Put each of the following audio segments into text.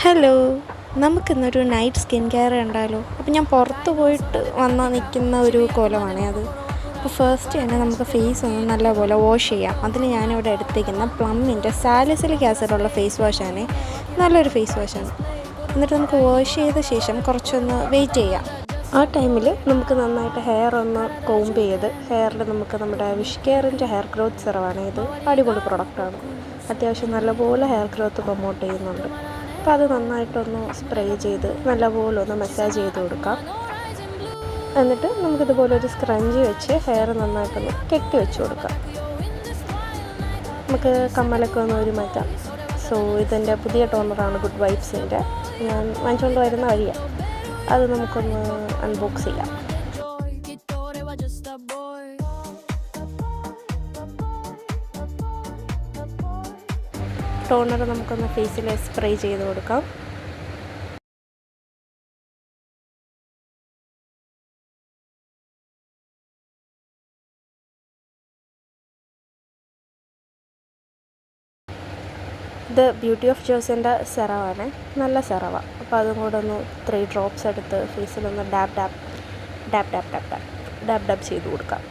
Hello, നമുക്കിന്നൊരു night skin care കണ്ടാലോ? അപ്പോൾ ഞാൻ പുറത്ത് പോയിട്ട് നിൽക്കുന്ന ഒരു കോലമാണേ അത്. അപ്പോൾ ഫസ്റ്റ് തന്നെ നമുക്ക് ഫേസ് ഒന്ന് നല്ലപോലെ വാഷ് ചെയ്യാം. അതിൽ ഞാനിവിടെ എടുത്തേക്കുന്ന പ്ലമ്മിൻ്റെ സാലിസിലിക് ആസിഡുള്ള ഫേസ് വാഷാണ്. നല്ലൊരു ഫേസ് വാഷാണ്. എന്നിട്ട് നമുക്ക് വാഷ് ചെയ്ത ശേഷം കുറച്ചൊന്ന് വെയിറ്റ് ചെയ്യാം. ആ ടൈമിൽ നമുക്ക് നന്നായിട്ട് ഹെയർ ഒന്ന് കോംബ് ചെയ്ത് ഹെയറിൽ നമുക്ക് നമ്മുടെ വിഷ് കെയറിൻ്റെ ഹെയർ ഗ്രോത്ത് സെറമാണ്. ഇത് അടിപൊളി പ്രൊഡക്റ്റാണ്. അത്യാവശ്യം നല്ലപോലെ ഹെയർ ഗ്രോത്ത് പ്രൊമോട്ട് ചെയ്യുന്നുണ്ട്. അപ്പോൾ അത് നന്നായിട്ടൊന്ന് സ്പ്രേ ചെയ്ത് നല്ലപോലെ ഒന്ന് മസാജ് ചെയ്ത് കൊടുക്കാം. എന്നിട്ട് നമുക്കിതുപോലെ ഒരു സ്ക്രഞ്ച് വെച്ച് ഹെയർ നന്നായിട്ടൊന്ന് കെട്ടി വെച്ച് കൊടുക്കാം. നമുക്ക് കമ്മലൊക്കെ ഒന്ന് ഒരു മാറ്റാം. സോ ഇതിൻ്റെ പുതിയ ടോണറാണ് ഗുഡ് വൈബ്സിൻ്റെ. ഞാൻ വാങ്ങിച്ചുകൊണ്ട് വരുന്ന വഴിയാണ്. അത് നമുക്കൊന്ന് അൺബോക്സ് ചെയ്യാം. ടോണർ നമുക്കൊന്ന് ഫേസിൽ സ്പ്രേ ചെയ്ത് കൊടുക്കാം. ഇത് ബ്യൂട്ടി ഓഫ് ജോസിൻ്റെ സെറവാണ്. നല്ല സെറവാണ്. അപ്പോൾ അതും കൂടെ ഒന്ന് 3 ഡ്രോപ്സ് എടുത്ത് ഫേസിലൊന്ന് ഡാബ് ചെയ്ത് കൊടുക്കാം.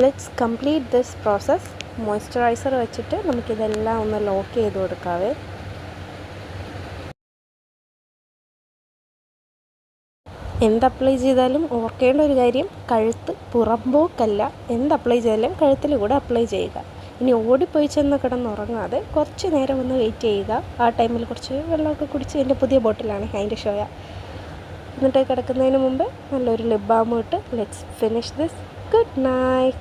Let's complete this process. Moisturiser വെച്ചിട്ട് നമുക്കിതെല്ലാം ഒന്ന് ലോക്ക് ചെയ്ത് കൊടുക്കാവേ. എന്ത് അപ്ലൈ ചെയ്താലും ഓർക്കേണ്ട ഒരു കാര്യം, കഴുത്ത് പുറമ്പോക്കല്ല. എന്ത് അപ്ലൈ ചെയ്താലും കഴുത്തിൽ കൂടെ അപ്ലൈ ചെയ്യുക. ഇനി ഓടിപ്പോയി ചെന്ന് കിടന്നുറങ്ങാതെ കുറച്ച് നേരം ഒന്ന് വെയിറ്റ് ചെയ്യുക. ആ ടൈമിൽ കുറച്ച് വെള്ളമൊക്കെ കുടിച്ച്, എൻ്റെ പുതിയ ബോട്ടിലാണ് അതിൻ്റെ ഷോയ. എന്നിട്ട് കിടക്കുന്നതിന് മുമ്പ് നല്ലൊരു ലിപ് ബാം ഇട്ട് let's finish this. Good night.